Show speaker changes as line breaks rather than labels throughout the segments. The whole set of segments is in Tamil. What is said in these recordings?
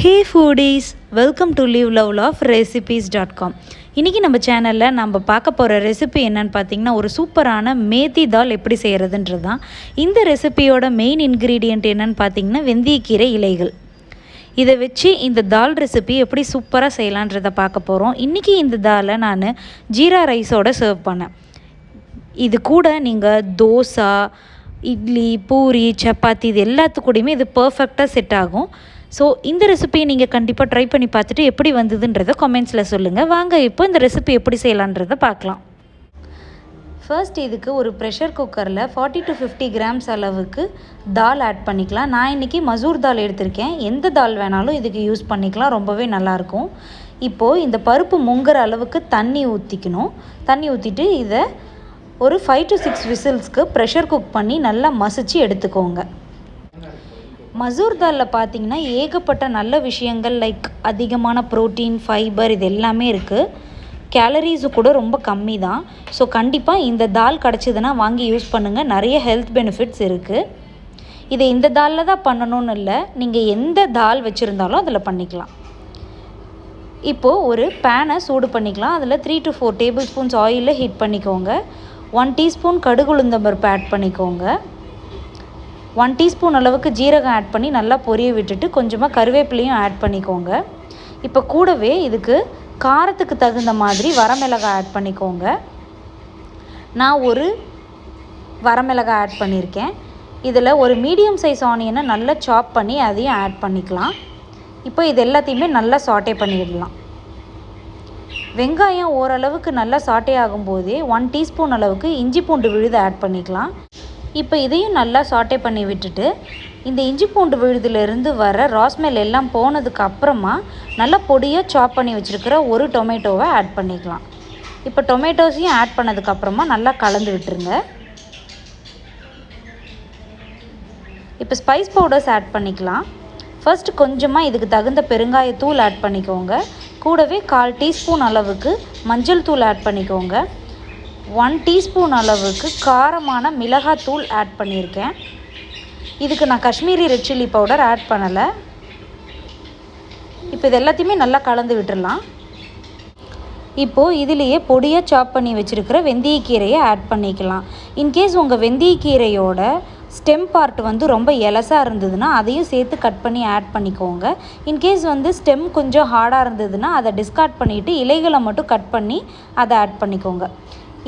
Hey foodies, welcome to liveloveloverecipes.com. இன்றைக்கி நம்ம சேனலில் நம்ம பார்க்க போகிற ரெசிபி என்னன்னு பார்த்தீங்கன்னா ஒரு சூப்பரான மேத்தி தால் எப்படி செய்கிறதுன்றது தான். இந்த ரெசிபியோட மெயின் இன்க்ரீடியண்ட் என்னன்னு பார்த்தீங்கன்னா வெந்தயக்கீரை இலைகள். இதை வச்சு இந்த தால் ரெசிபி எப்படி சூப்பராக செய்யலான்றதை பார்க்க போகிறோம். இன்றைக்கி இந்த தாலை நான் ஜீரா ரைஸோடு சர்வ் பண்ணேன். இது கூட நீங்கள் தோசா, இட்லி, பூரி, சப்பாத்தி இது எல்லாத்துக்கூடையுமே இது பர்ஃபெக்டாக செட் ஆகும். ஸோ இந்த ரெசிபியை நீங்கள் கண்டிப்பாக ட்ரை பண்ணி பார்த்துட்டு எப்படி வந்ததுன்றதை கமெண்ட்ஸில் சொல்லுங்கள். வாங்க இப்போ இந்த ரெசிபி எப்படி செய்யலான்றதை பார்க்கலாம். ஃபர்ஸ்ட் இதுக்கு ஒரு ப்ரெஷர் குக்கரில் 40 to 50 கிராம்ஸ் அளவுக்கு தால் ஆட் பண்ணிக்கலாம். நான் இன்றைக்கி மசூர் தால் எடுத்திருக்கேன். எந்த தால் வேணாலும் இதுக்கு யூஸ் பண்ணிக்கலாம், ரொம்பவே நல்லாயிருக்கும். இப்போது இந்த பருப்பு முங்குற அளவுக்கு தண்ணி ஊற்றிக்கணும். தண்ணி ஊற்றிட்டு இதை ஒரு 5 to 6 விசில்ஸ்க்கு ப்ரெஷர் குக் பண்ணி நல்லா மசிச்சு எடுத்துக்கோங்க. மசூர் தாலில் பார்த்திங்கன்னா ஏகப்பட்ட நல்ல விஷயங்கள் லைக் அதிகமான ப்ரோட்டீன், ஃபைபர் இது எல்லாமே இருக்குது. கேலரிஸு கூட ரொம்ப கம்மி தான். ஸோ கண்டிப்பாக இந்த தால் கிடச்சிதுன்னா வாங்கி யூஸ் பண்ணுங்கள். நிறைய ஹெல்த் பெனிஃபிட்ஸ் இருக்குது. இதை இந்த தாலில் தான் பண்ணணும்னு இல்லை, நீங்கள் எந்த தால் வச்சுருந்தாலும் அதில் பண்ணிக்கலாம். இப்போது ஒரு பேனை சூடு பண்ணிக்கலாம். அதில் 3 to 4 டேபிள் ஸ்பூன்ஸ் ஆயிலில் ஹீட் பண்ணிக்கோங்க. 1 டீஸ்பூன் கடுகு உளுந்தம்பருப்பு ஆட் பண்ணிக்கோங்க. 1 டீஸ்பூன் அளவுக்கு ஜீரகம் ஆட் பண்ணி நல்லா பொரிய விட்டுட்டு கொஞ்சமாக கருவேப்பிலையும் ஆட் பண்ணிக்கோங்க. இப்போ கூடவே இதுக்கு காரத்துக்கு தகுந்த மாதிரி வரமிளகாய் ஆட் பண்ணிக்கோங்க. நான் ஒரு வரமிளகாய் ஆட் பண்ணியிருக்கேன். இதில் ஒரு மீடியம் சைஸ் ஆனியனை நல்லா சாப் பண்ணி அதையும் ஆட் பண்ணிக்கலாம். இப்போ இது எல்லாத்தையுமே நல்லா சாட்டே பண்ணிடலாம். வெங்காயம் ஓரளவுக்கு நல்லா சாட்டே ஆகும்போதே 1 டீஸ்பூன் அளவுக்கு இஞ்சி பூண்டு விழுது ஆட் பண்ணிக்கலாம். இப்போ இதையும் நல்லா சாட்டே பண்ணி விட்டுட்டு இந்த இஞ்சி பூண்டு விழுதுலேருந்து வர ராஸ்மெல் எல்லாம் போனதுக்கு அப்புறமா நல்லா பொடியாக சாப் பண்ணி வச்சுருக்கிற ஒரு டொமேட்டோவை ஆட் பண்ணிக்கலாம். இப்போ டொமேட்டோஸையும் ஆட் பண்ணதுக்கப்புறமா நல்லா கலந்து விட்டுருங்க. இப்போ ஸ்பைஸ் பவுடர்ஸ் ஆட் பண்ணிக்கலாம். ஃபர்ஸ்ட் கொஞ்சமாக இதுக்கு தகுந்த பெருங்காயத்தூள் ஆட் பண்ணிக்கோங்க. கூடவே 1/4 டீஸ்பூன் அளவுக்கு மஞ்சள் தூள் ஆட் பண்ணிக்கோங்க. 1 டீஸ்பூன் அளவுக்கு காரமான மிளகாத்தூள் ஆட் பண்ணியிருக்கேன். இதுக்கு நான் Kashmiri red chilli powder add பண்ணலை. இப்போ இது எல்லாத்தையுமே நல்லா கலந்து விட்டுடலாம். இப்போது இதிலேயே பொடியாக சாப் பண்ணி வச்சுருக்கிற வெந்தயக்கீரையை ஆட் பண்ணிக்கலாம். இன்கேஸ் உங்கள் வெந்தயக்கீரையோட ஸ்டெம் பார்ட் ரொம்ப எலசாக இருந்ததுன்னா அதையும் சேர்த்து கட் பண்ணி ஆட் பண்ணிக்கோங்க. இன்கேஸ் ஸ்டெம் கொஞ்சம் ஹார்டாக இருந்ததுன்னா அதை டிஸ்கார்ட் பண்ணிவிட்டு இலைகளை மட்டும் கட் பண்ணி அதை ஆட் பண்ணிக்கோங்க.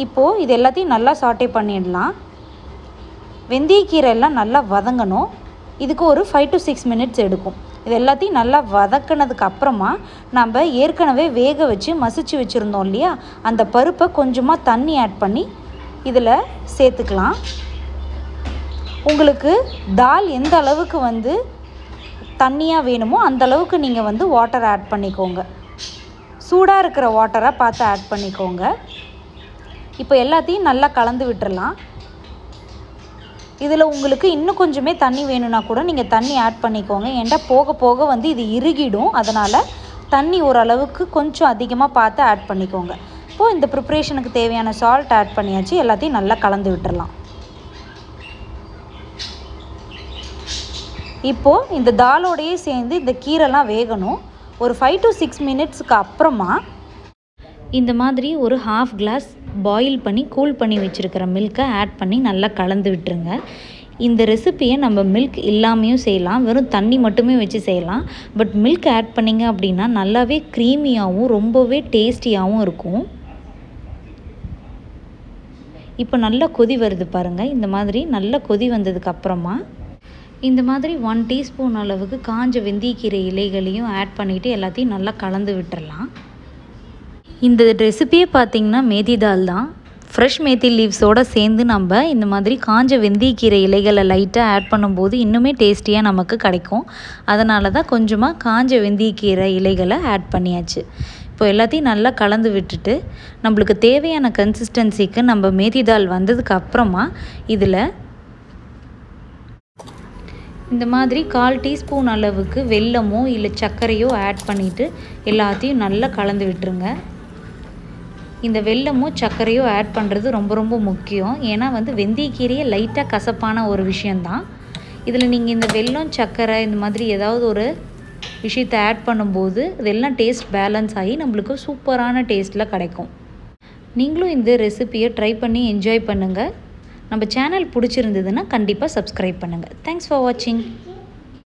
இப்போது இது எல்லாத்தையும் நல்லா சாட்டே பண்ணிடலாம். வெந்தயக்கீரை எல்லாம் நல்லா வதங்கணும். இதுக்கு ஒரு 5 to 6 மினிட்ஸ் எடுக்கும். இது எல்லாத்தையும் நல்லா வதக்கினதுக்கு அப்புறமா நம்ம ஏற்கனவே வேக வச்சு மசிச்சு வச்சுருந்தோம் இல்லையா, அந்த பருப்பை கொஞ்சமாக தண்ணி ஆட் பண்ணி இதில் சேர்த்துக்கலாம். உங்களுக்கு தால் எந்த அளவுக்கு தண்ணியாக வேணுமோ அந்த அளவுக்கு நீங்கள் வாட்டர் ஆட் பண்ணிக்கோங்க. சூடாக இருக்கிற வாட்டராக பார்த்து ஆட் பண்ணிக்கோங்க. இப்போ எல்லாத்தையும் நல்லா கலந்து விட்டுறலாம். இதில் உங்களுக்கு இன்னும் கொஞ்சமே தண்ணி வேணும்னா கூட நீங்கள் தண்ணி ஆட் பண்ணிக்கோங்க. ஏன்டா போக போக இது இறுகிடும். அதனால் தண்ணி ஓரளவுக்கு கொஞ்சம் அதிகமாக பார்த்து ஆட் பண்ணிக்கோங்க. இப்போது இந்த ப்ரிப்ரேஷனுக்கு தேவையான சால்ட் ஆட் பண்ணியாச்சு. எல்லாத்தையும் நல்லா கலந்து விட்டுறலாம். இப்போது இந்த தாலோடையே சேர்ந்து இந்த கீரைலாம் வேகணும். ஒரு 5 to 6 மினிட்ஸுக்கு அப்புறமா இந்த மாதிரி ஒரு 1/2 கிளாஸ் பாயில் பண்ணி கூல் பண்ணி வச்சுருக்கிற மில்கை ஆட் பண்ணி நல்லா கலந்து விட்டுருங்க. இந்த ரெசிப்பியை நம்ம மில்க் இல்லாமையும் செய்யலாம், வெறும் தண்ணி மட்டுமே வச்சு செய்யலாம். பட் மில்க் ஆட் பண்ணிங்க அப்படின்னா நல்லாவே க்ரீமியாகவும் ரொம்பவே டேஸ்டியாகவும் இருக்கும். இப்போ நல்லா கொதி வருது பாருங்கள். இந்த மாதிரி நல்லா கொதி வந்ததுக்கப்புறமா இந்த மாதிரி 1 டீஸ்பூன் அளவுக்கு காஞ்ச வெந்தயக்கீரை இலைகளையும் ஆட் பண்ணிவிட்டு எல்லாத்தையும் நல்லா கலந்து விட்டுறலாம். இந்த ரெசிபியே பார்த்திங்கன்னா மேத்தி தால் தான். ஃப்ரெஷ் மேத்தி லீவ்ஸோடு சேர்ந்து நம்ம இந்த மாதிரி காஞ்ச வெந்தயக்கீரை இலைகளை லைட்டாக ஆட் பண்ணும்போது இன்னுமே டேஸ்டியாக நமக்கு கிடைக்கும். அதனால தான் கொஞ்சமாக காஞ்ச வெந்தயக்கீரை இலைகளை ஆட் பண்ணியாச்சு. இப்போ எல்லாத்தையும் நல்லா கலந்து விட்டுட்டு நம்மளுக்கு தேவையான கன்சிஸ்டன்சிக்கு நம்ம மேத்தி தால் வந்ததுக்கு அப்புறமா இதில் இந்த மாதிரி 1/4 டீஸ்பூன் அளவுக்கு வெல்லமோ இல்லை சர்க்கரையோ ஆட் பண்ணிவிட்டு எல்லாத்தையும் நல்லா கலந்து விட்டுருங்க. இந்த வெல்லமோ சர்க்கரையோ ஆட் பண்ணுறது ரொம்ப ரொம்ப முக்கியம். ஏன்னா வெந்தயக்கீரையே லைட்டாக கசப்பான ஒரு விஷயந்தான். இதில் நீங்கள் இந்த வெல்லம், சர்க்கரை இந்த மாதிரி ஏதாவது ஒரு விஷயத்தை ஆட் பண்ணும்போது இதெல்லாம் டேஸ்ட் பேலன்ஸ் ஆகி நம்மளுக்கு சூப்பரான டேஸ்ட்டில் கிடைக்கும். நீங்களும் இந்த ரெசிபியை ட்ரை பண்ணி என்ஜாய் பண்ணுங்கள். நம்ம சேனல் பிடிச்சிருந்ததுன்னா கண்டிப்பாக சப்ஸ்கிரைப் பண்ணுங்கள். தேங்க்ஸ் ஃபார் வாட்சிங்.